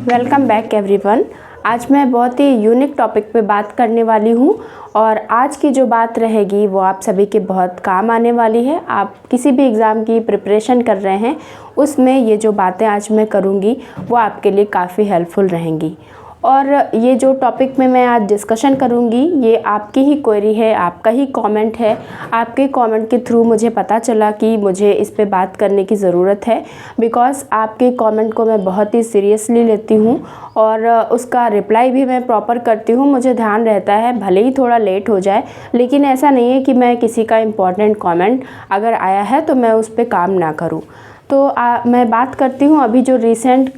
Welcome back everyone. आज मैं बहुत ही यूनिक टॉपिक पे बात करने वाली हूँ और आज की जो बात रहेगी वो आप सभी के बहुत काम आने वाली है। आप किसी भी एग्ज़ाम की प्रिपरेशन कर रहे हैं उसमें ये जो बातें आज मैं करूँगी वो आपके लिए काफ़ी हेल्पफुल रहेंगी। और ये जो टॉपिक में मैं आज डिस्कशन करूँगी ये आपकी ही क्वेरी है, आपका ही कमेंट है। आपके कमेंट के थ्रू मुझे पता चला कि मुझे इस पे बात करने की ज़रूरत है, बिकॉज़ आपके कमेंट को मैं बहुत ही सीरियसली लेती हूँ और उसका रिप्लाई भी मैं प्रॉपर करती हूँ। मुझे ध्यान रहता है भले ही थोड़ा लेट हो जाए, लेकिन ऐसा नहीं है कि मैं किसी का इम्पोर्टेंट कमेंट अगर आया है तो मैं उस पर काम ना करूँ। तो मैं बात करती हूँ अभी जो रिसेंट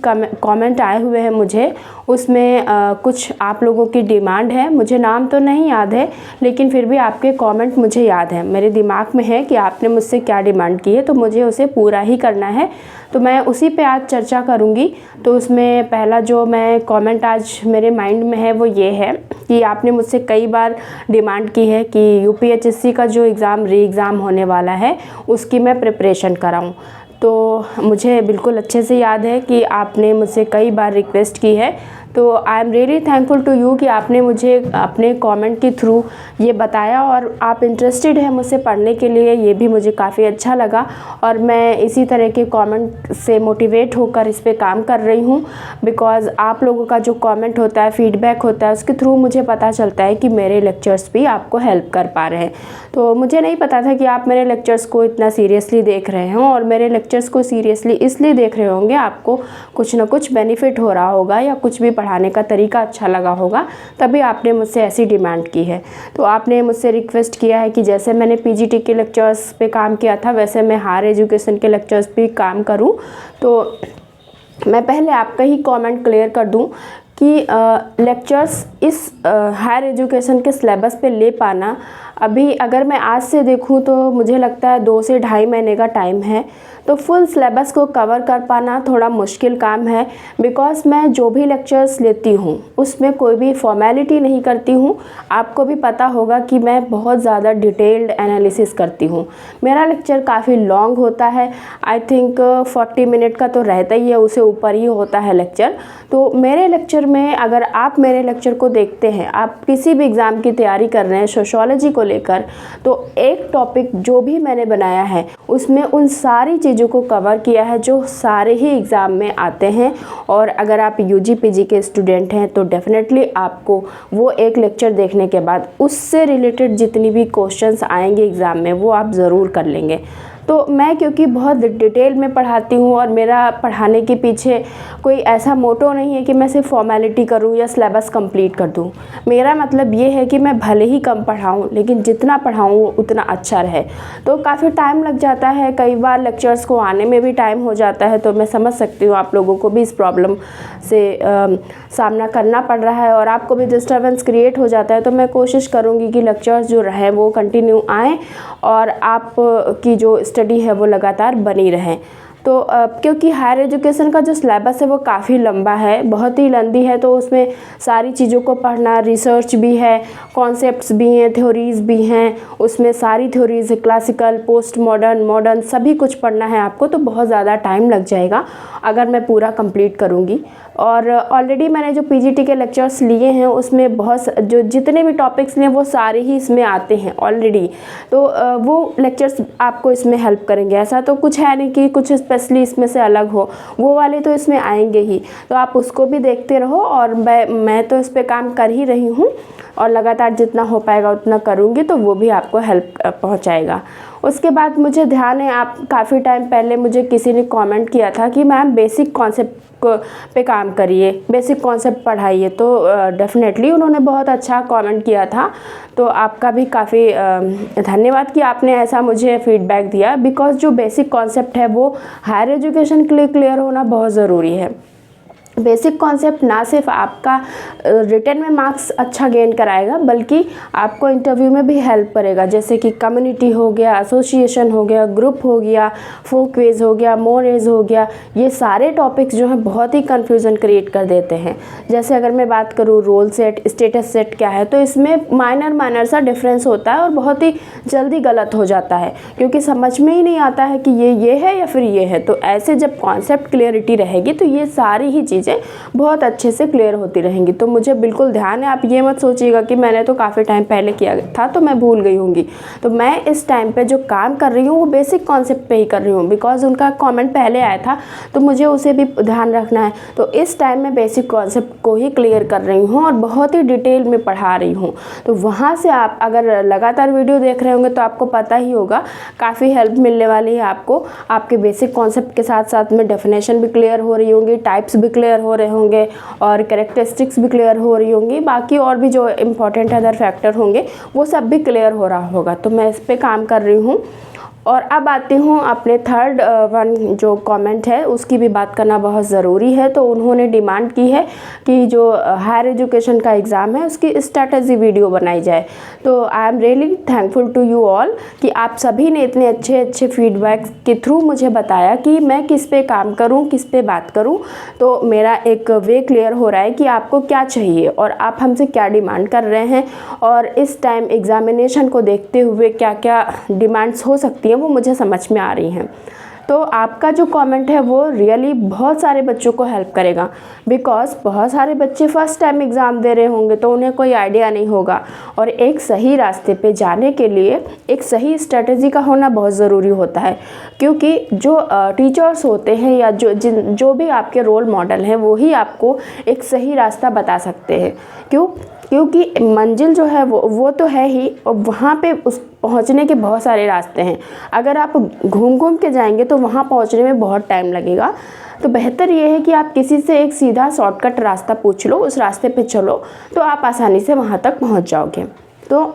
कमेंट आए हुए हैं मुझे, उसमें कुछ आप लोगों की डिमांड है। मुझे नाम तो नहीं याद है, लेकिन फिर भी आपके कमेंट मुझे याद है, मेरे दिमाग में है कि आपने मुझसे क्या डिमांड की है, तो मुझे उसे पूरा ही करना है। तो मैं उसी पे आज चर्चा करूँगी। तो उसमें पहला जो मैं कमेंट आज मेरे माइंड में है वो ये है कि आपने मुझसे कई बार डिमांड की है कि यूपीएचएससी का जो री एग्ज़ाम होने वाला है उसकी मैं प्रिपरेशन कराऊँ। तो मुझे बिल्कुल अच्छे से याद है कि आपने मुझसे कई बार रिक्वेस्ट की है। तो I am really thankful to you कि आपने मुझे अपने कमेंट के थ्रू ये बताया और आप इंटरेस्टेड हैं मुझसे पढ़ने के लिए, ये भी मुझे काफ़ी अच्छा लगा। और मैं इसी तरह के कमेंट से मोटिवेट होकर इस पे काम कर रही हूँ, बिकॉज़ आप लोगों का जो कमेंट होता है, फीडबैक होता है, उसके थ्रू मुझे पता चलता है कि मेरे लेक्चर्स भी आपको हेल्प कर पा रहे हैं। तो मुझे नहीं पता था कि आप मेरे लेक्चर्स को इतना सीरियसली देख रहे हों, और मेरे लेक्चर्स को सीरियसली इसलिए देख रहे होंगे, आपको कुछ ना कुछ बेनिफिट हो रहा होगा या कुछ भी पढ़ाने का तरीका अच्छा लगा होगा, तभी आपने मुझसे ऐसी डिमांड की है। तो आपने मुझसे रिक्वेस्ट किया है कि जैसे मैंने पीजीटी के लेक्चर्स पे काम किया था वैसे मैं हायर एजुकेशन के लेक्चर्स पे काम करूं। तो मैं पहले आपका ही कमेंट क्लियर कर दूं कि लेक्चर्स इस हायर एजुकेशन के सिलेबस पे ले पाना, अभी अगर मैं आज से देखूं तो मुझे लगता है 2 से ढाई महीने का टाइम है। तो फुल सिलेबस को कवर कर पाना थोड़ा मुश्किल काम है, बिकॉज़ मैं जो भी लेक्चर्स लेती हूँ उसमें कोई भी फॉर्मेलिटी नहीं करती हूँ। आपको भी पता होगा कि मैं बहुत ज़्यादा डिटेल्ड एनालिसिस करती हूँ। मेरा लेक्चर काफ़ी लॉन्ग होता है, आई थिंक 40 मिनट का तो रहता ही है, उससे ऊपर ही होता है लेक्चर। तो मेरे लेक्चर में, अगर आप मेरे लेक्चर को देखते हैं, आप किसी भी एग्ज़ाम की तैयारी कर रहे हैं सोशियोलॉजी को लेकर, तो एक टॉपिक जो भी मैंने बनाया है उसमें उन सारी चीज़ों को कवर किया है जो सारे ही एग्ज़ाम में आते हैं। और अगर आप यूजी पीजी के स्टूडेंट हैं तो डेफिनेटली आपको वो एक लेक्चर देखने के बाद उससे रिलेटेड जितनी भी क्वेश्चंस आएंगे एग्ज़ाम में वो आप ज़रूर कर लेंगे। तो मैं क्योंकि बहुत डिटेल में पढ़ाती हूँ और मेरा पढ़ाने के पीछे कोई ऐसा मोटो नहीं है कि मैं सिर्फ फॉर्मेलिटी करूँ या सिलेबस कंप्लीट कर दूँ। मेरा मतलब ये है कि मैं भले ही कम पढ़ाऊँ, लेकिन जितना पढ़ाऊँ वो उतना अच्छा रहे। तो काफ़ी टाइम लग जाता है, कई बार लेक्चर्स को आने में भी टाइम हो जाता है। तो मैं समझ सकती हूँ आप लोगों को भी इस प्रॉब्लम से सामना करना पड़ रहा है और आपको भी डिस्टर्बेंस क्रिएट हो जाता है। तो मैं कोशिश करूँगी कि लेक्चर्स जो रहे वो कंटिन्यू आएँ और आप की जो स्टडी है वो लगातार बनी रहे। तो क्योंकि हायर एजुकेशन का जो सिलेबस है वो काफ़ी लंबा है, बहुत ही लंबी है, तो उसमें सारी चीज़ों को पढ़ना, रिसर्च भी है, कॉन्सेप्ट्स भी हैं, थ्योरीज़ भी हैं, उसमें सारी theories, classical, post modern, modern सभी कुछ पढ़ना है आपको। तो बहुत ज़्यादा टाइम लग जाएगा अगर मैं पूरा कंप्लीट करूँगी। और ऑलरेडी मैंने जो पीजीटी के लेक्चर्स लिए हैं उसमें बहुत जो जितने भी टॉपिक्स लिए वो सारे ही इसमें आते हैं ऑलरेडी। तो वो लेक्चर्स आपको इसमें हेल्प करेंगे। ऐसा तो कुछ है नहीं कि कुछ स्पेशली इसमें से अलग हो, वो वाले तो इसमें आएंगे ही। तो आप उसको भी देखते रहो और मैं तो इस पर काम कर ही रही हूँ और लगातार जितना हो पाएगा उतना करूँगी, तो वो भी आपको हेल्प पहुँचाएगा। उसके बाद मुझे ध्यान है, आप काफ़ी टाइम पहले मुझे किसी ने कमेंट किया था कि मैम बेसिक कॉन्सेप्ट पे काम करिए, बेसिक कॉन्सेप्ट पढ़ाइए। तो डेफिनेटली उन्होंने बहुत अच्छा कमेंट किया था। तो आपका भी काफ़ी धन्यवाद कि आपने ऐसा मुझे फीडबैक दिया, बिकॉज़ जो बेसिक कॉन्सेप्ट है वो हायर एजुकेशन के लिए क्लियर होना बहुत ज़रूरी है। बेसिक कॉन्सेप्ट ना सिर्फ आपका रिटन में मार्क्स अच्छा गेन कराएगा, बल्कि आपको इंटरव्यू में भी हेल्प करेगा। जैसे कि कम्युनिटी हो गया, एसोसिएशन हो गया, ग्रुप हो गया, फोक क्विज हो गया, मोरेज हो गया, ये सारे टॉपिक्स जो हैं बहुत ही कन्फ्यूज़न क्रिएट कर देते हैं। जैसे अगर मैं बात करूँ रोल सेट, स्टेटस सेट क्या है, तो इसमें माइनर सा डिफरेंस होता है और बहुत ही जल्दी गलत हो जाता है, क्योंकि समझ में ही नहीं आता है कि ये है या फिर ये है। तो ऐसे जब कॉन्सेप्ट क्लियरिटी रहेगी तो ये सारी ही चीज़ें चीज़ें बहुत अच्छे से क्लियर होती रहेंगी। तो मुझे बिल्कुल ध्यान है, आप ये मत सोचिएगा कि मैंने तो काफ़ी टाइम पहले किया था तो मैं भूल गई होंगी। तो मैं इस टाइम पे जो काम कर रही हूँ वो बेसिक कॉन्सेप्ट पे ही कर रही हूँ, बिकॉज उनका कमेंट पहले आया था तो मुझे उसे भी ध्यान रखना है। तो इस टाइम मैं बेसिक कॉन्सेप्ट को ही क्लियर कर रही हूँ और बहुत ही डिटेल में पढ़ा रही हूँ। तो वहाँ से आप अगर लगातार वीडियो देख रहे होंगे तो आपको पता ही होगा, काफ़ी हेल्प मिलने वाली है आपको। आपके बेसिक कॉन्सेप्ट के साथ साथ में डेफिनेशन भी क्लियर हो रही होंगी, टाइप्स भी क्लियर हो रहे होंगे और कैरेक्टरिस्टिक्स भी क्लियर हो रही होंगी। बाकी और भी जो इंपॉर्टेंट अदर फैक्टर होंगे वो सब भी क्लियर हो रहा होगा। तो मैं इस पर काम कर रही हूँ। और अब आती हूँ अपने थर्ड वन जो कमेंट है उसकी भी बात करना बहुत ज़रूरी है। तो उन्होंने डिमांड की है कि जो हायर एजुकेशन का एग्ज़ाम है उसकी स्ट्रैटेजी वीडियो बनाई जाए। तो I am really thankful to you all कि आप सभी ने इतने अच्छे फीडबैक के थ्रू मुझे बताया कि मैं किस पे काम करूँ, किस पे बात करूँ। तो मेरा एक वे क्लियर हो रहा है कि आपको क्या चाहिए और आप हमसे क्या डिमांड कर रहे हैं, और इस टाइम एग्ज़ामिनेशन को देखते हुए क्या क्या डिमांड्स हो सकती हैं वो मुझे समझ में आ रही हैं। तो आपका जो कमेंट है वो रियली बहुत सारे बच्चों को हेल्प करेगा, बिकॉज़ बहुत सारे बच्चे फर्स्ट टाइम एग्ज़ाम दे रहे होंगे तो उन्हें कोई आइडिया नहीं होगा। और एक सही रास्ते पे जाने के लिए एक सही स्ट्रेटजी का होना बहुत ज़रूरी होता है, क्योंकि जो टीचर्स होते हैं या जो भी आपके रोल मॉडल हैं वो ही आपको एक सही रास्ता बता सकते हैं। क्योंकि मंजिल जो है वो तो है ही, और वहाँ पे उस पहुँचने के बहुत सारे रास्ते हैं। अगर आप घूम के जाएंगे तो वहाँ पहुँचने में बहुत टाइम लगेगा। तो बेहतर ये है कि आप किसी से एक सीधा शॉर्टकट रास्ता पूछ लो, उस रास्ते पे चलो तो आप आसानी से वहाँ तक पहुँच जाओगे। तो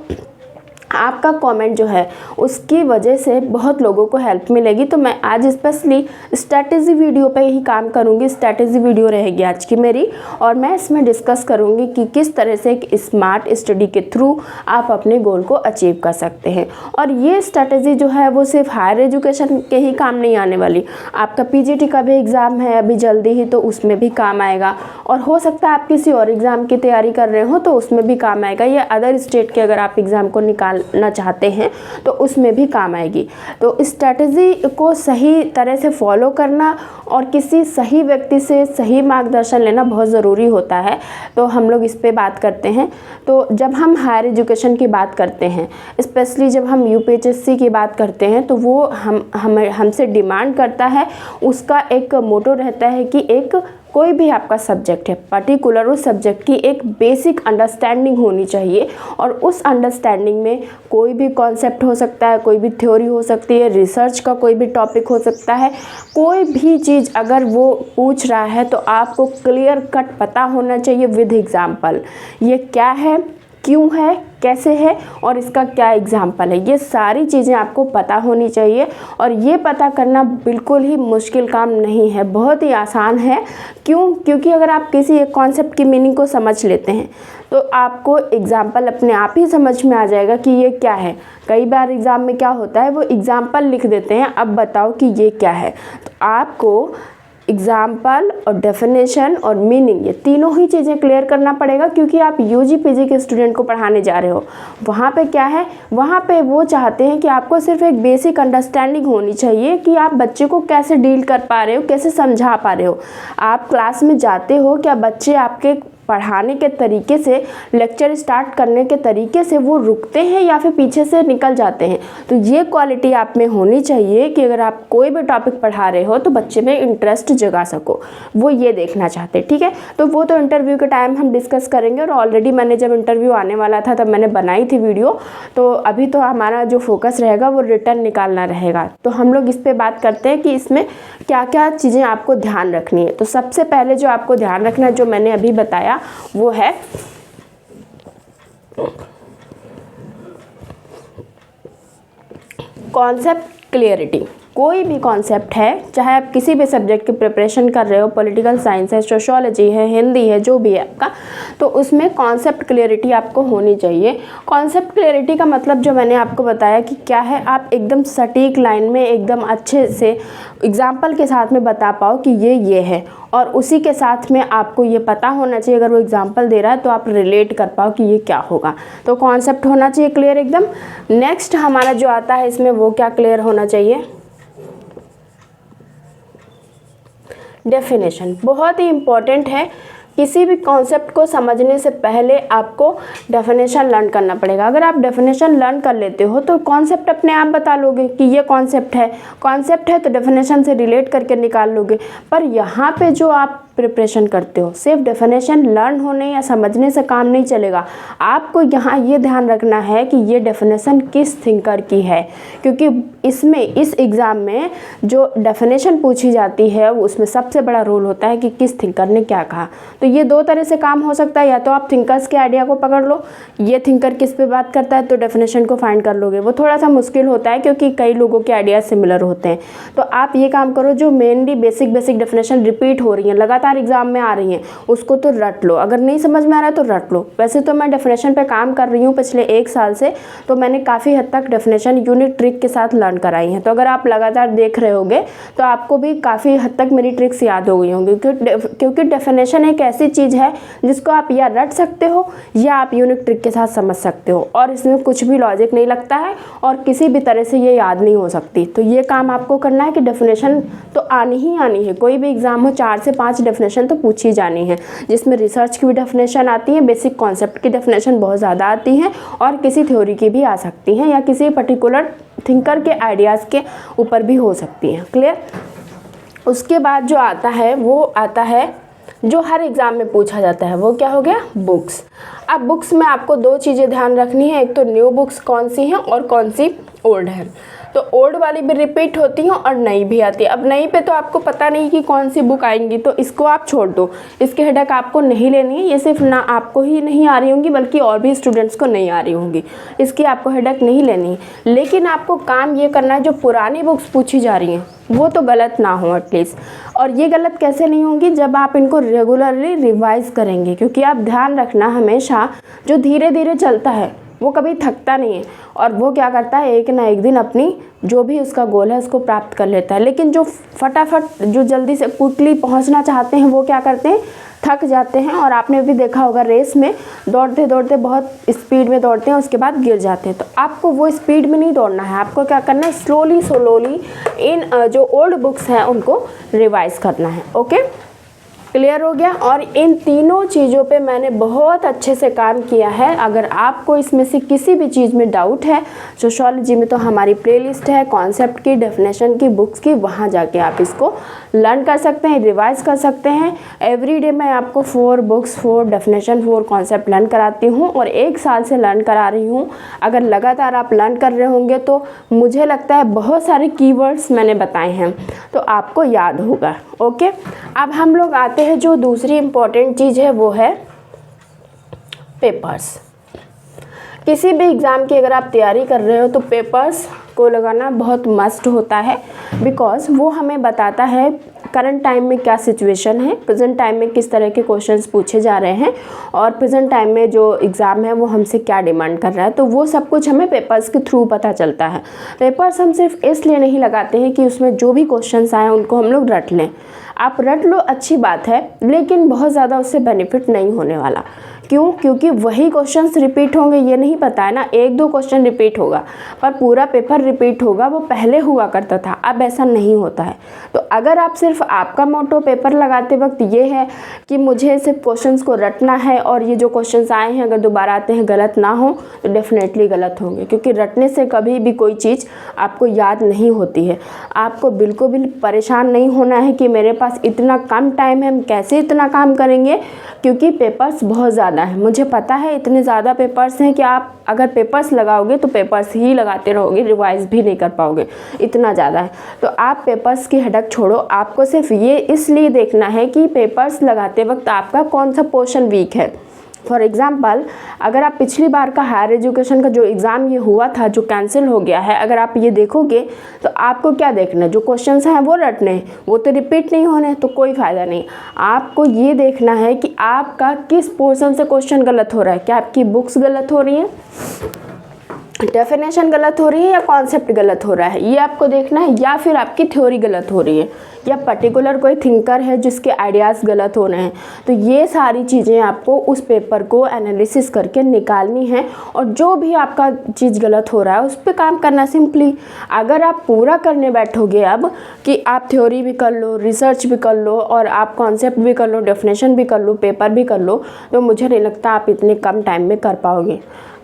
आपका कमेंट जो है उसकी वजह से बहुत लोगों को हेल्प मिलेगी। तो मैं आज स्पेशली स्ट्रैटेजी वीडियो पे ही काम करूँगी। स्ट्रैटेजी वीडियो रहेगी आज की मेरी, और मैं इसमें डिस्कस करूँगी कि किस तरह से एक स्मार्ट स्टडी के थ्रू आप अपने गोल को अचीव कर सकते हैं। और ये स्ट्रैटेजी जो है वो सिर्फ हायर एजुकेशन के ही काम नहीं आने वाली, आपका पीजीटी का भी एग्ज़ाम है अभी जल्दी ही, तो उसमें भी काम आएगा। और हो सकता है आप किसी और एग्ज़ाम की तैयारी कर रहे हो तो उसमें भी काम आएगा, या अदर स्टेट के अगर आप एग्ज़ाम को निकालना चाहते हैं तो उसमें भी काम आएगी। तो स्ट्रैटेजी को सही तरह से फॉलो करना और किसी सही व्यक्ति से सही मार्गदर्शन लेना बहुत ज़रूरी होता है। तो हम लोग इस पे बात करते हैं। तो जब हम हायर एजुकेशन की बात करते हैं, स्पेशली जब हम यूपीएचएससी की बात करते हैं, तो वो हमसे डिमांड करता है, उसका एक मोटो रहता है कि एक कोई भी आपका सब्जेक्ट है पर्टिकुलर, उस सब्जेक्ट की एक बेसिक अंडरस्टैंडिंग होनी चाहिए। और उस अंडरस्टैंडिंग में कोई भी कॉन्सेप्ट हो सकता है, कोई भी थ्योरी हो सकती है, रिसर्च का कोई भी टॉपिक हो सकता है, कोई भी चीज़ अगर वो पूछ रहा है तो आपको क्लियर कट पता होना चाहिए विद एग्जाम्पल, ये क्या है, क्यों है, कैसे है और इसका क्या एग्जाम्पल है। ये सारी चीज़ें आपको पता होनी चाहिए। और ये पता करना बिल्कुल ही मुश्किल काम नहीं है, बहुत ही आसान है। क्योंकि अगर आप किसी एक कॉन्सेप्ट की मीनिंग को समझ लेते हैं तो आपको एग्जाम्पल अपने आप ही समझ में आ जाएगा कि ये क्या है। कई बार एग्ज़ाम में क्या होता है, वो एग्जाम्पल लिख देते हैं, अब बताओ कि ये क्या है। तो आपको एग्जाम्पल और डेफिनेशन और मीनिंग, ये तीनों ही चीज़ें क्लियर करना पड़ेगा, क्योंकि आप यूजी पीजी के स्टूडेंट को पढ़ाने जा रहे हो। वहाँ पे क्या है, वहाँ पे वो चाहते हैं कि आपको सिर्फ एक बेसिक अंडरस्टैंडिंग होनी चाहिए कि आप बच्चे को कैसे डील कर पा रहे हो, कैसे समझा पा रहे हो। आप क्लास में जाते हो, क्या बच्चे आपके पढ़ाने के तरीके से, लेक्चर स्टार्ट करने के तरीके से वो रुकते हैं या फिर पीछे से निकल जाते हैं। तो ये क्वालिटी आप में होनी चाहिए कि अगर आप कोई भी टॉपिक पढ़ा रहे हो तो बच्चे में इंटरेस्ट जगा सको, वो ये देखना चाहते हैं। ठीक है, तो वो तो इंटरव्यू के टाइम हम डिस्कस करेंगे। और ऑलरेडी मैंने जब इंटरव्यू आने वाला था तब मैंने बनाई थी वीडियो। तो अभी तो हमारा जो फोकस रहेगा वो रिटर्न निकालना रहेगा। तो हम लोग इस पर बात करते हैं कि इसमें क्या क्या चीज़ें आपको ध्यान रखनी है। तो सबसे पहले जो आपको ध्यान रखना है, जो मैंने अभी बताया, वो है कॉन्सेप्ट क्लियरिटी। कोई भी कॉन्सेप्ट है, चाहे आप किसी भी सब्जेक्ट की प्रिपरेशन कर रहे हो, पॉलिटिकल साइंस है, सोशियोलॉजी है, हिंदी है, जो भी है आपका, तो उसमें कॉन्सेप्ट क्लियरिटी आपको होनी चाहिए। कॉन्सेप्ट क्लियरिटी का मतलब जो मैंने आपको बताया कि क्या है, आप एकदम सटीक लाइन में एकदम अच्छे से एग्जाम्पल के साथ में बता पाओ कि ये है, और उसी के साथ में आपको ये पता होना चाहिए, अगर वो एग्जाम्पल दे रहा है तो आप रिलेट कर पाओ कि ये क्या होगा। तो कॉन्सेप्ट होना चाहिए क्लियर एकदम। नेक्स्ट हमारा जो आता है इसमें, वो क्या क्लियर होना चाहिए, डेफिनेशन बहुत ही इम्पॉर्टेंट है। किसी भी कॉन्सेप्ट को समझने से पहले आपको डेफिनेशन लर्न करना पड़ेगा। अगर आप डेफिनेशन लर्न कर लेते हो तो कॉन्सेप्ट अपने आप बता लोगे कि ये कॉन्सेप्ट है तो डेफिनेशन से रिलेट करके निकाल लोगे। पर यहाँ पे जो आप प्रिपरेशन करते हो, सिर्फ डेफिनेशन लर्न होने या समझने से काम नहीं चलेगा। आपको यहाँ ये ध्यान रखना है कि ये डेफिनेशन किस थिंकर की है, क्योंकि इस एग्ज़ाम में जो डेफिनेशन पूछी जाती है उसमें सबसे बड़ा रोल होता है कि किस थिंकर ने क्या कहा। तो ये दो तरह से काम हो सकता है, या तो आप थिंकर्स के आइडिया को पकड़ लो, ये थिंकर किस पे बात करता है तो डेफिनेशन को फाइंड कर लोगे। वो थोड़ा सा मुश्किल होता है क्योंकि कई लोगों के आइडिया सिमिलर होते हैं। तो आप ये काम करो, जो मेनली बेसिक डेफिनेशन रिपीट हो रही हैं, लगातार एग्जाम में आ रही हैं, उसको तो रट लो। अगर नहीं समझ में आ रहा है तो रट लो। वैसे तो मैं डेफिनेशन पे काम कर रही हूँ पिछले 1 साल से, तो मैंने काफ़ी हद तक डेफिनेशन यूनिक ट्रिक के साथ लर्न कराई हैं। तो अगर आप लगातार देख रहे होगे तो आपको भी काफ़ी हद तक मेरी ट्रिक्स याद हो गई होंगी, क्योंकि डेफिनेशन एक ऐसी चीज़ है जिसको आप या रट सकते हो या आप यूनिक ट्रिक के साथ समझ सकते हो, और इसमें कुछ भी लॉजिक नहीं लगता है और किसी भी तरह से ये याद नहीं हो सकती। तो ये काम आपको करना है कि डेफिनेशन तो आनी ही आनी है। कोई भी एग्जाम हो 4 से 5 डेफिनेशन तो पूछी जानी है, जिसमें रिसर्च की भी डेफिनेशन आती है, बेसिक कॉन्सेप्ट की डेफिनेशन बहुत ज़्यादा आती हैं, और किसी थ्योरी की भी आ सकती हैं, या किसी पर्टिकुलर थिंकर के आइडियाज़ के ऊपर भी हो सकती हैं। क्लियर? उसके बाद जो आता है वो आता है जो हर एग्ज़ाम में पूछा जाता है, वो क्या हो गया? बुक्स। अब बुक्स में आपको 2 चीज़ें ध्यान रखनी है, एक तो न्यू बुक्स कौन सी हैं और कौन सी ओल्ड है। तो ओल्ड वाली भी रिपीट होती हैं और नई भी आती है। अब नई पे तो आपको पता नहीं कि कौन सी बुक आएंगी, तो इसको आप छोड़ दो, इसके हेडक आपको नहीं लेनी है। ये सिर्फ ना आपको ही नहीं आ रही होंगी बल्कि और भी स्टूडेंट्स को नहीं आ रही होंगी, इसकी आपको हेडक नहीं लेनी है। लेकिन आपको काम ये करना है, जो पुरानी बुक्स पूछी जा रही हैं वो तो गलत ना हो एटलीस्ट। और ये गलत कैसे नहीं होंगी? जब आप इनको रेगुलरली रिवाइज करेंगे, क्योंकि आप ध्यान रखना हमेशा जो धीरे धीरे चलता है वो कभी थकता नहीं है, और वो क्या करता है, एक ना एक दिन अपनी जो भी उसका गोल है उसको प्राप्त कर लेता है। लेकिन जो फटाफट जो जल्दी से क्विकली पहुंचना चाहते हैं वो क्या करते हैं, थक जाते हैं। और आपने भी देखा होगा रेस में दौड़ते दौड़ते बहुत स्पीड में दौड़ते हैं, उसके बाद गिर जाते हैं। तो आपको वो स्पीड में नहीं दौड़ना है, आपको क्या करना है, स्लोली इन जो ओल्ड बुक्स हैं उनको रिवाइज करना है। ओके, क्लियर हो गया? और इन तीनों चीज़ों पे मैंने बहुत अच्छे से काम किया है। अगर आपको इसमें से किसी भी चीज़ में डाउट है, सोशियोलॉजी में तो हमारी प्लेलिस्ट है कॉन्सेप्ट की, डेफिनेशन की, बुक्स की, वहाँ जाके आप इसको लर्न कर सकते हैं, रिवाइज कर सकते हैं। एवरीडे मैं आपको 4 बुक्स, 4 डेफिनेशन, 4 कॉन्सेप्ट लर्न कराती हूँ, और 1 साल से लर्न करा रही हूँ। अगर लगातार आप लर्न कर रहे होंगे तो मुझे लगता है बहुत सारे कीवर्ड्स मैंने बताए हैं तो आपको याद होगा। ओके, अब हम लोग आते हैं जो दूसरी इम्पॉर्टेंट चीज़ है, वो है पेपर्स। किसी भी एग्ज़ाम की अगर आप तैयारी कर रहे हो तो पेपर्स को लगाना बहुत मस्ट होता है, बिकॉज वो हमें बताता है करंट टाइम में क्या सिचुएशन है, प्रेजेंट टाइम में किस तरह के क्वेश्चंस पूछे जा रहे हैं, और प्रेजेंट टाइम में जो एग्ज़ाम है वो हमसे क्या डिमांड कर रहा है। तो वो सब कुछ हमें पेपर्स के थ्रू पता चलता है। पेपर्स हम सिर्फ इसलिए नहीं लगाते हैं कि उसमें जो भी क्वेश्चंस आए उनको हम लोग रट लें। आप रट लो, अच्छी बात है, लेकिन बहुत ज़्यादा उससे बेनिफिट नहीं होने वाला। क्यों? क्योंकि वही क्वेश्चंस रिपीट होंगे ये नहीं पता है ना, 1-2 क्वेश्चन रिपीट होगा पर पूरा पेपर रिपीट होगा। वो पहले हुआ करता था, अब ऐसा नहीं होता है। तो अगर आप सिर्फ, आपका मोटो पेपर लगाते वक्त ये है कि मुझे सिर्फ क्वेश्चंस को रटना है और ये जो क्वेश्चंस आए हैं अगर दोबारा आते हैं गलत ना हो, तो डेफिनेटली गलत होंगे, क्योंकि रटने से कभी भी कोई चीज़ आपको याद नहीं होती है। आपको बिल्कुल भी परेशान नहीं होना है कि मेरे पास इतना कम टाइम है, हम कैसे इतना काम करेंगे, क्योंकि पेपर्स बहुत ज़्यादा है। मुझे पता है इतने ज़्यादा पेपर्स हैं कि आप अगर पेपर्स लगाओगे तो पेपर्स ही लगाते रहोगे, रिवाइज भी नहीं कर पाओगे, इतना ज़्यादा है। तो आप पेपर्स की हेडक छोड़ो, आपको सिर्फ ये इसलिए देखना है कि पेपर्स लगाते वक्त आपका कौन सा पोर्शन वीक है। फॉर एग्ज़ाम्पल, अगर आप पिछली बार का हायर एजुकेशन का जो एग्ज़ाम ये हुआ था जो कैंसिल हो गया है, अगर आप ये देखोगे तो आपको क्या देखना है, जो क्वेश्चंस हैं वो रटने हैं, वो तो रिपीट नहीं होने, तो कोई फ़ायदा नहीं। आपको ये देखना है कि आपका किस पोर्शन से क्वेश्चन गलत हो रहा है। क्या आपकी बुक्स गलत हो रही हैं, डेफिनेशन गलत हो रही है, या कॉन्सेप्ट गलत हो रहा है, ये आपको देखना है, या फिर आपकी थ्योरी गलत हो रही है। या पर्टिकुलर कोई थिंकर है जिसके आइडियाज़ गलत हो रहे हैं। तो ये सारी चीज़ें आपको उस पेपर को एनालिसिस करके निकालनी है और जो भी आपका चीज़ गलत हो रहा है उस पर काम करना। सिंपली अगर आप पूरा करने बैठोगे अब कि आप थ्योरी भी कर लो, रिसर्च भी कर लो और आप कॉन्सेप्ट भी कर लो, डेफिनेशन भी कर लो, पेपर भी कर लो, तो मुझे नहीं लगता आप इतने कम टाइम में कर पाओगे।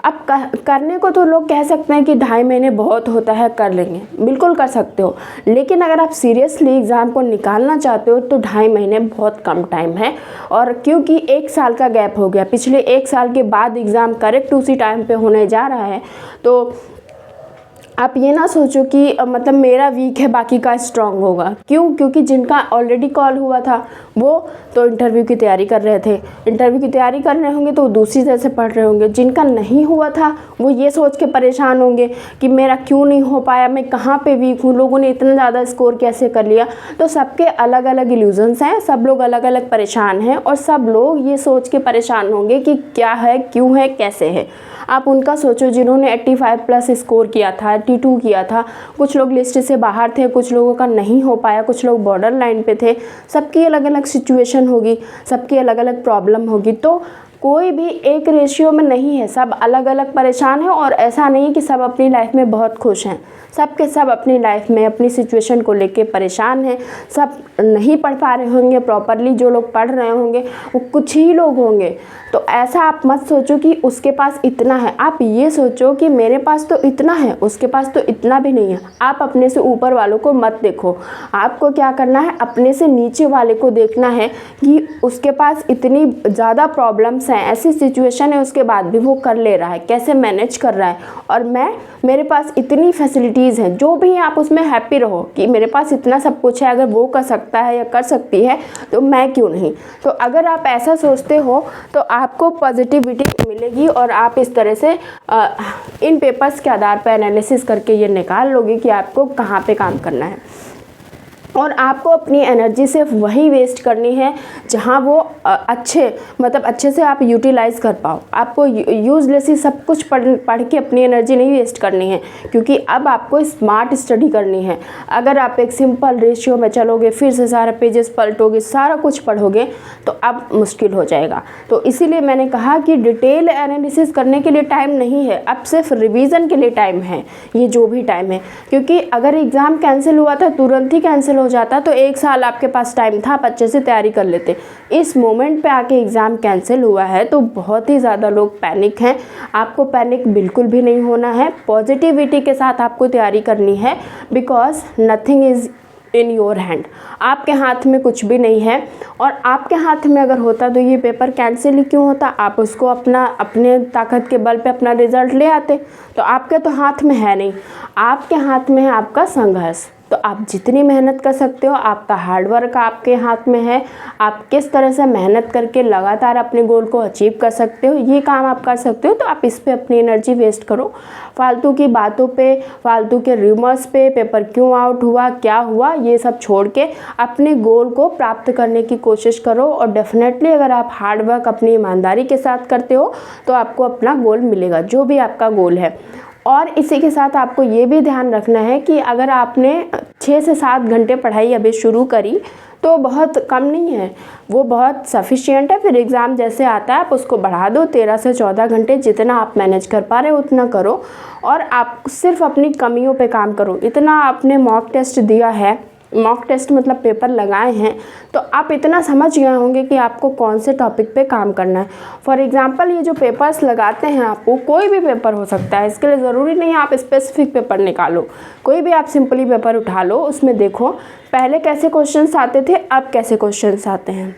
अब करने को तो लोग कह सकते हैं कि 2.5 महीने बहुत होता है, कर लेंगे, बिल्कुल कर सकते हो, लेकिन अगर आप सीरियसली एग्ज़ाम को निकालना चाहते हो तो 2.5 महीने बहुत कम टाइम है। और क्योंकि 1 साल का गैप हो गया, पिछले 1 साल के बाद एग्ज़ाम करेक्ट उसी टाइम पे होने जा रहा है, तो आप ये ना सोचो कि मतलब मेरा वीक है बाकी का स्ट्रांग होगा। क्यों? क्योंकि जिनका ऑलरेडी कॉल हुआ था वो तो इंटरव्यू की तैयारी कर रहे थे, इंटरव्यू की तैयारी कर रहे होंगे तो वो दूसरी तरह से पढ़ रहे होंगे। जिनका नहीं हुआ था वो ये सोच के परेशान होंगे कि मेरा क्यों नहीं हो पाया, मैं कहाँ पे वीक हूँ, लोगों ने इतना ज़्यादा स्कोर कैसे कर लिया। तो सबके अलग अलग इल्यूजन्स हैं, सब लोग अलग अलग परेशान हैं और सब लोग ये सोच के परेशान होंगे कि क्या है, क्यों है, कैसे है। आप उनका सोचो जिन्होंने 85+ स्कोर किया था, 82 किया था, कुछ लोग लिस्ट से बाहर थे, कुछ लोगों का नहीं हो पाया, कुछ लोग बॉर्डर लाइन पे थे। सबकी अलग अलग सिचुएशन होगी, सबकी अलग अलग प्रॉब्लम होगी, तो कोई भी एक रेशियो में नहीं है, सब अलग अलग परेशान हैं। और ऐसा नहीं कि सब अपनी लाइफ में बहुत खुश हैं, सब के सब अपनी लाइफ में अपनी सिचुएशन को लेके परेशान हैं। सब नहीं पढ़ पा रहे होंगे प्रॉपरली, जो लोग पढ़ रहे होंगे वो कुछ ही लोग होंगे। तो ऐसा आप मत सोचो कि उसके पास इतना है, आप ये सोचो कि मेरे पास तो इतना है, उसके पास तो इतना भी नहीं है। आप अपने से ऊपर वालों को मत देखो, आपको क्या करना है, अपने से नीचे वाले को देखना है कि उसके पास इतनी ज़्यादा प्रॉब्लम्स हैं, ऐसी सिचुएशन है, उसके बाद भी वो कर ले रहा है, कैसे मैनेज कर रहा है। और मेरे पास इतनी फैसिलिटीज़ हैं, जो भी आप उसमें हैप्पी रहो कि मेरे पास इतना सब कुछ है, अगर वो कर सकता है या कर सकती है तो मैं क्यों नहीं। तो अगर आप ऐसा सोचते हो तो आपको पॉजिटिविटी मिलेगी और आप इस तरह से इन पेपर्स के आधार पर एनालिसिस करके ये निकाल लोगे कि आपको कहाँ पे काम करना है। और आपको अपनी एनर्जी सिर्फ वही वेस्ट करनी है जहाँ वो अच्छे से आप यूटिलाइज़ कर पाओ। आपको यूजलेसली सब कुछ पढ़ के अपनी एनर्जी नहीं वेस्ट करनी है, क्योंकि अब आपको स्मार्ट स्टडी करनी है। अगर आप एक सिंपल रेशियो में चलोगे, फिर से सारा पेजेस पलटोगे, सारा कुछ पढ़ोगे, तो अब मुश्किल हो जाएगा। तो इसीलिए मैंने कहा कि डिटेल एनालिसिस करने के लिए टाइम नहीं है, अब सिर्फ रिवीजन के लिए टाइम है, ये जो भी टाइम है। क्योंकि अगर एग्ज़ाम कैंसिल हुआ था, तुरंत ही कैंसिल हो जाता तो 1 साल आपके पास टाइम था, आप अच्छे से तैयारी कर लेते। इस मोमेंट पे आके एग्ज़ाम कैंसिल हुआ है तो बहुत ही ज़्यादा लोग पैनिक हैं। आपको पैनिक बिल्कुल भी नहीं होना है, पॉजिटिविटी के साथ आपको तैयारी करनी है, because nothing is in your hand. आपके हाथ में कुछ भी नहीं है, और आपके हाथ में अगर होता तो ये पेपर कैंसिल ही क्यों होता। आप उसको अपने ताकत के बल पे अपना रिज़ल्ट ले आते। तो आपके तो हाथ में है नहीं, आपके हाथ में है आपका संघर्ष। तो आप जितनी मेहनत कर सकते हो, आपका हार्डवर्क आपके हाथ में है, आप किस तरह से मेहनत करके लगातार अपने गोल को अचीव कर सकते हो, ये काम आप कर सकते हो। तो आप इस पे अपनी एनर्जी वेस्ट करो, फालतू की बातों पे, फालतू के रूमर्स पे, पेपर क्यों आउट हुआ, क्या हुआ, ये सब छोड़ के अपने गोल को प्राप्त करने की कोशिश करो। और डेफिनेटली अगर आप हार्डवर्क अपनी ईमानदारी के साथ करते हो तो आपको अपना गोल मिलेगा, जो भी आपका गोल है। और इसी के साथ आपको ये भी ध्यान रखना है कि अगर आपने 6 से 7 घंटे पढ़ाई अभी शुरू करी तो बहुत कम नहीं है, वो बहुत सफिशिएंट है। फिर एग्ज़ाम जैसे आता है आप उसको बढ़ा दो, 13 से 14 घंटे, जितना आप मैनेज कर पा रहे हो उतना करो। और आप सिर्फ अपनी कमियों पे काम करो। इतना आपने मॉक टेस्ट दिया है, मॉक टेस्ट मतलब पेपर लगाए हैं, तो आप इतना समझ गए होंगे कि आपको कौन से टॉपिक पे काम करना है। फॉर एग्जांपल ये जो पेपर्स लगाते हैं, आपको कोई भी पेपर हो सकता है, इसके लिए ज़रूरी नहीं आप स्पेसिफिक पेपर निकालो, कोई भी आप सिंपली पेपर उठा लो, उसमें देखो पहले कैसे क्वेश्चंस आते थे, अब कैसे क्वेश्चंस आते हैं।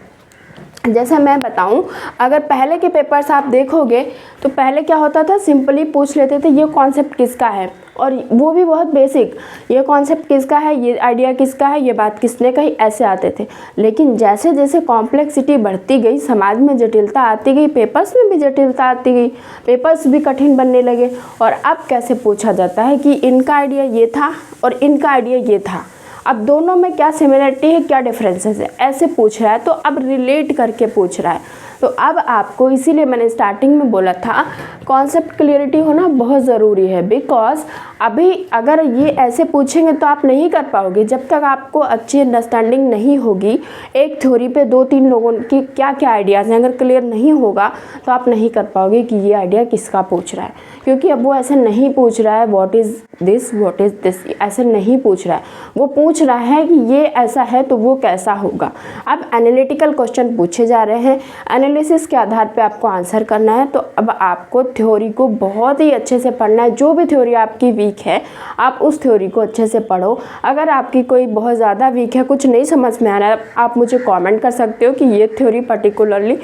जैसे मैं बताऊं, अगर पहले के पेपर्स आप देखोगे तो पहले क्या होता था, सिंपली पूछ लेते थे ये कॉन्सेप्ट किसका है, और वो भी बहुत बेसिक, ये कॉन्सेप्ट किसका है, ये आइडिया किसका है, ये बात किसने कही, ऐसे आते थे। लेकिन जैसे जैसे कॉम्प्लेक्सिटी बढ़ती गई, समाज में जटिलता आती गई, पेपर्स में भी जटिलता आती गई, पेपर्स भी कठिन बनने लगे। और अब कैसे पूछा जाता है कि इनका आइडिया ये था और इनका आइडिया ये था, अब दोनों में क्या सिमिलरिटी है, क्या डिफरेंसेस है, ऐसे पूछ रहा है। तो अब रिलेट करके पूछ रहा है। तो अब आपको, इसीलिए मैंने स्टार्टिंग में बोला था कॉन्सेप्ट क्लियरिटी होना बहुत ज़रूरी है। बिकॉज अभी अगर ये ऐसे पूछेंगे तो आप नहीं कर पाओगे जब तक आपको अच्छी अंडरस्टैंडिंग नहीं होगी। एक थ्योरी पे 2-3 लोगों की क्या क्या आइडियाज़ हैं, अगर क्लियर नहीं होगा तो आप नहीं कर पाओगे कि ये आइडिया किसका पूछ रहा है, क्योंकि अब वो ऐसे नहीं पूछ रहा है व्हाट इज़ दिस, ऐसे नहीं पूछ रहा है। वो पूछ रहा है कि ये ऐसा है तो वो कैसा होगा। अब एनालिटिकल क्वेश्चन पूछे जा रहे हैं, एनालिसिस के आधार पे आपको आंसर करना है। तो अब आपको थ्योरी को बहुत ही अच्छे से पढ़ना है। जो भी थ्योरी आपकी वीक है आप उस थ्योरी को अच्छे से पढ़ो। अगर आपकी कोई बहुत ज़्यादा वीक है, कुछ नहीं समझ में आ रहा है, आप मुझे कमेंट कर सकते हो कि ये थ्योरी पर्टिकुलरली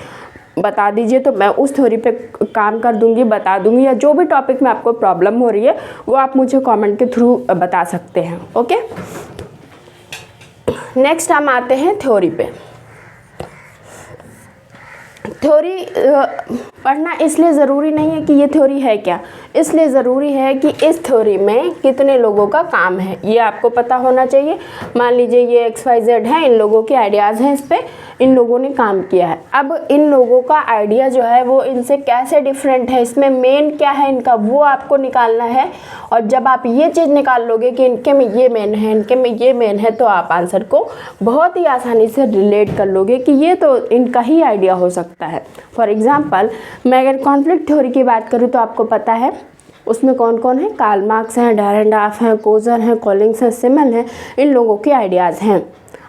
बता दीजिए, तो मैं उस थ्योरी पे काम कर दूंगी, बता दूंगी। या जो भी टॉपिक में आपको प्रॉब्लम हो रही है वो आप मुझे कमेंट के थ्रू बता सकते हैं। ओके, नेक्स्ट हम आते हैं थ्योरी पे। थ्योरी पढ़ना इसलिए ज़रूरी नहीं है कि ये थ्योरी है क्या, इसलिए ज़रूरी है कि इस थ्योरी में कितने लोगों का काम है ये आपको पता होना चाहिए। मान लीजिए ये XYZ है, इन लोगों के आइडियाज़ हैं, इस पर इन लोगों ने काम किया है। अब इन लोगों का आइडिया जो है वो इनसे कैसे डिफरेंट है, इसमें मेन क्या है इनका, वो आपको निकालना है। और जब आप ये चीज़ निकाल लोगे कि इनके में ये मेन है, इनके में ये मेन है, तो आप आंसर को बहुत ही आसानी से रिलेट कर लोगे कि ये तो इनका ही आइडिया हो सकता है। फॉर एग्ज़ाम्पल, मैं अगर कॉन्फ्लिक्ट थ्योरी की बात करूँ तो आपको पता है उसमें कौन कौन है, कार्ल मार्क्स हैं, डेरेंडार्फ हैं, कोजर हैं, कॉलिंग्स हैं, सिमन हैं, इन लोगों के आइडियाज़ हैं।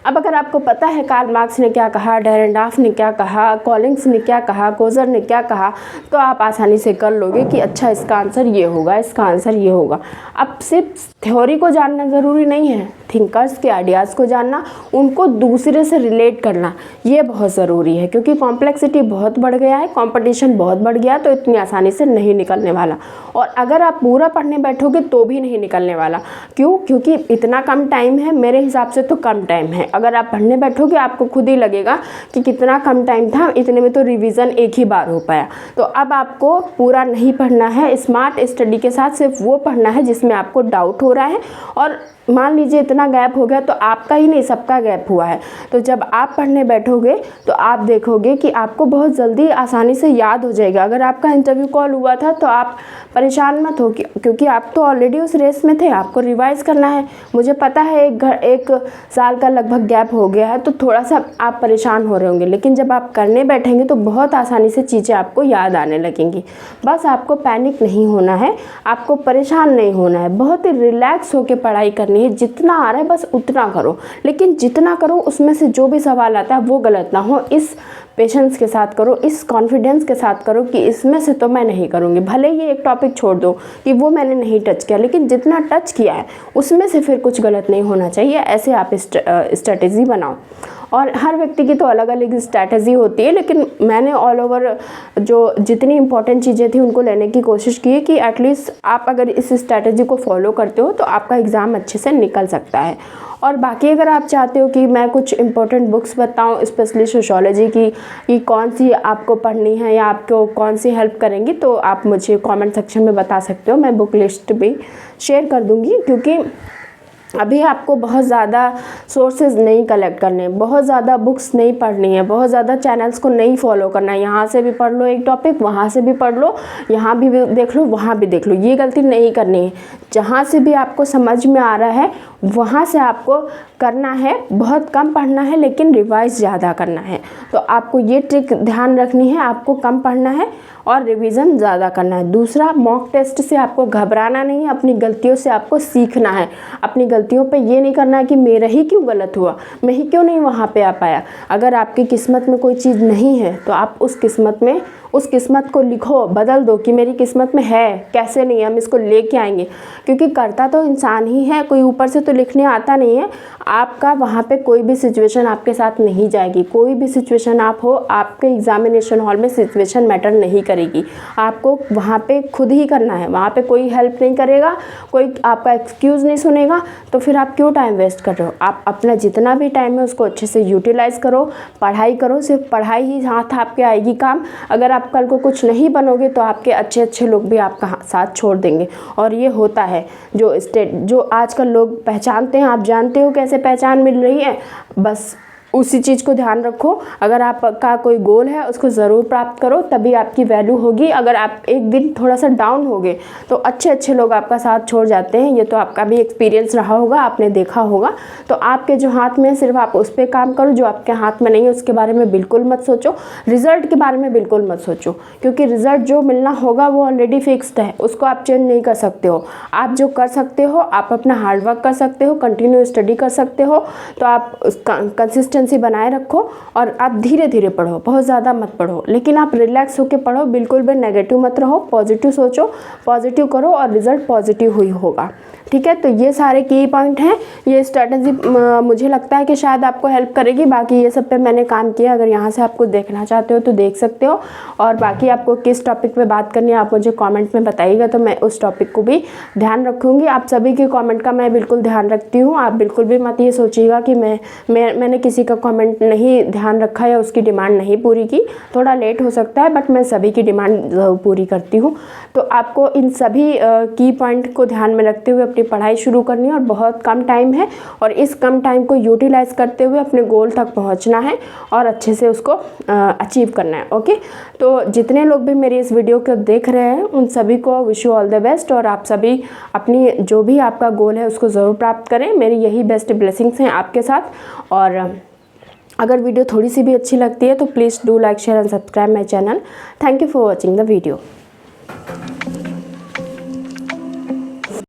अब अगर आपको पता है कार्ल मार्क्स ने क्या कहा, डेरेंडार्फ ने क्या कहा, कॉलिंग्स ने क्या कहा, कोजर ने क्या कहा, तो आप आसानी से कर लोगे कि अच्छा इसका आंसर ये होगा, इसका आंसर ये होगा। अब सिर्फ थ्योरी को जानना ज़रूरी नहीं है, थिंकर्स के आइडियाज़ को जानना, उनको दूसरे से रिलेट करना, ये बहुत ज़रूरी है। क्योंकि कॉम्प्लेक्सिटी बहुत बढ़ गया है, कंपटीशन बहुत बढ़ गया, तो इतनी आसानी से नहीं निकलने वाला। और अगर आप पूरा पढ़ने बैठोगे तो भी नहीं निकलने वाला। क्यों? क्योंकि इतना कम टाइम है, मेरे हिसाब से तो कम टाइम है। अगर आप पढ़ने बैठोगे आपको खुद ही लगेगा कि कितना कम टाइम था, इतने में तो रिवीजन एक ही बार हो पाया। तो अब आपको पूरा नहीं पढ़ना है, स्मार्ट स्टडी के साथ सिर्फ वो पढ़ना है जिसमें आपको डाउट हो रहा है। और मान लीजिए इतना गैप हो गया तो आपका ही नहीं सबका गैप हुआ है, तो जब आप पढ़ने बैठोगे तो आप देखोगे कि आपको बहुत जल्दी आसानी से याद हो जाएगा। अगर आपका इंटरव्यू कॉल हुआ था तो आप परेशान मत हो, क्योंकि आप तो ऑलरेडी उस रेस में थे, आपको रिवाइज करना है। मुझे पता है एक साल का लगभग गैप हो गया है, तो थोड़ा सा आप परेशान हो रहे होंगे, लेकिन जब आप करने बैठेंगे तो बहुत आसानी से चीज़ें आपको याद आने लगेंगी। बस आपको पैनिक नहीं होना है, आपको परेशान नहीं होना है, बहुत ही रिलैक्स होकर पढ़ाई करनी है। जितना आ रहा है बस उतना करो, लेकिन जितना करो उसमें से जो भी सवाल आता है वो गलत ना हो। इस पेशेंस के साथ करो, इस कॉन्फिडेंस के साथ करो कि इसमें से तो मैं नहीं करूँगी। भले ये एक टॉपिक छोड़ दो कि वो मैंने नहीं टच किया, लेकिन जितना टच किया है उसमें से फिर कुछ गलत नहीं होना चाहिए। ऐसे आप स्ट्रैटेजी बनाओ। और हर व्यक्ति की तो अलग अलग स्ट्रैटेजी होती है, लेकिन मैंने ऑल ओवर जो जितनी इंपॉर्टेंट चीज़ें थी उनको लेने की कोशिश की है कि एटलीस्ट आप अगर इस स्ट्रैटेजी को फॉलो करते हो तो आपका एग्ज़ाम अच्छे से निकल सकता है। और बाकी अगर आप चाहते हो कि मैं कुछ इंपॉर्टेंट बुक्स बताऊं, स्पेशली सोशियोलॉजी की, कि कौन सी आपको पढ़नी है या आपको कौन सी हेल्प करेंगी, तो आप मुझे कमेंट सेक्शन में बता सकते हो। मैं बुक लिस्ट भी शेयर कर दूंगी, क्योंकि अभी आपको बहुत ज़्यादा सोर्सेज नहीं कलेक्ट करने, बहुत ज़्यादा बुक्स नहीं पढ़नी है, बहुत ज़्यादा चैनल्स को नहीं फॉलो करना है। यहाँ से भी पढ़ लो एक टॉपिक, वहाँ से भी पढ़ लो, यहाँ भी देख लो, वहाँ भी देख लो, ये गलती नहीं करनी है। जहाँ से भी आपको समझ में आ रहा है वहाँ से आपको करना है। बहुत कम पढ़ना है लेकिन रिवाइज ज़्यादा करना है। तो आपको ये ट्रिक ध्यान रखनी है, आपको कम पढ़ना है और रिवीजन ज़्यादा करना है। दूसरा, मॉक टेस्ट से आपको घबराना नहीं है, अपनी गलतियों से आपको सीखना है। अपनी गलतियों पे ये नहीं करना है कि मेरा ही क्यों गलत हुआ, मैं ही क्यों नहीं वहाँ पे आ पाया। अगर आपकी किस्मत में कोई चीज़ नहीं है तो आप उस किस्मत को लिखो, बदल दो कि मेरी किस्मत में है, कैसे नहीं है, हम इसको लेके आएंगे। क्योंकि करता तो इंसान ही है, कोई ऊपर से तो लिखने आता नहीं है। आपका वहाँ पे कोई भी सिचुएशन आपके साथ नहीं जाएगी। कोई भी सिचुएशन आप हो, आपके एग्जामिनेशन हॉल में सिचुएशन मैटर नहीं करेगी। आपको वहाँ पे खुद ही करना है, वहाँ पे कोई हेल्प नहीं करेगा, कोई आपका एक्सक्यूज़ नहीं सुनेगा। तो फिर आप क्यों टाइम वेस्ट कर रहे हो? आप अपना जितना भी टाइम है उसको अच्छे से यूटिलाइज़ करो, पढ़ाई करो। सिर्फ पढ़ाई ही हाथ आपके आएगी काम। अगर आप कल को कुछ नहीं बनोगे तो आपके अच्छे अच्छे लोग भी आपका साथ छोड़ देंगे। और ये होता है, जो आजकल लोग पहचानते हैं, आप जानते हो कैसे पहचान मिल रही है, बस उसी चीज़ को ध्यान रखो। अगर आपका कोई गोल है उसको ज़रूर प्राप्त करो, तभी आपकी वैल्यू होगी। अगर आप एक दिन थोड़ा सा डाउन हो गए तो अच्छे लोग आपका साथ छोड़ जाते हैं। ये तो आपका भी एक्सपीरियंस रहा होगा, आपने देखा होगा। तो आपके जो हाथ में सिर्फ आप उस पर काम करो, जो आपके हाथ में नहीं है उसके बारे में बिल्कुल मत सोचो, रिजल्ट के बारे में बिल्कुल मत सोचो, क्योंकि रिजल्ट जो मिलना होगा वो ऑलरेडी फिक्स्ड है, उसको आप चेंज नहीं कर सकते हो। आप जो कर सकते हो, आप अपना हार्डवर्क कर सकते हो, कंटिन्यू स्टडी कर सकते हो। तो आप कंसिस्टेंसी बनाए रखो और आप धीरे धीरे पढ़ो, बहुत ज़्यादा मत पढ़ो, लेकिन आप रिलैक्स होकर पढ़ो, बिल्कुल भी नेगेटिव मत रहो, पॉजिटिव सोचो, पॉजिटिव करो और रिजल्ट पॉजिटिव ही होगा। ठीक है, तो ये सारे की पॉइंट हैं। ये स्ट्रैटेजी मुझे लगता है कि शायद आपको हेल्प करेगी। बाकी ये सब पे मैंने काम किया, अगर यहाँ से आप कुछ देखना चाहते हो तो देख सकते हो। और बाकी आपको किस टॉपिक पे बात करनी है आप मुझे कमेंट में बताइएगा, तो मैं उस टॉपिक को भी ध्यान रखूँगी। आप सभी के कमेंट का मैं बिल्कुल ध्यान रखती हूँ। आप बिल्कुल भी मत ये सोचिएगा कि मैंने किसी का कमेंट नहीं ध्यान रखा या उसकी डिमांड नहीं पूरी की। थोड़ा लेट हो सकता है बट मैं सभी की डिमांड पूरी करती हूँ। तो आपको इन सभी की पॉइंट को ध्यान में रखते हुए अपनी पढ़ाई शुरू करनी है, और बहुत कम टाइम है और इस कम टाइम को यूटिलाइज करते हुए अपने गोल तक पहुंचना है और अच्छे से उसको अचीव करना है। ओके, तो जितने लोग भी मेरी इस वीडियो को देख रहे हैं उन सभी को wish you all the best, और आप सभी अपनी जो भी आपका गोल है उसको ज़रूर प्राप्त करें। मेरी यही बेस्ट ब्लेसिंग्स हैं आपके साथ। और अगर वीडियो थोड़ी सी भी अच्छी लगती है तो please do like share and subscribe my channel. Thank you for watching the video.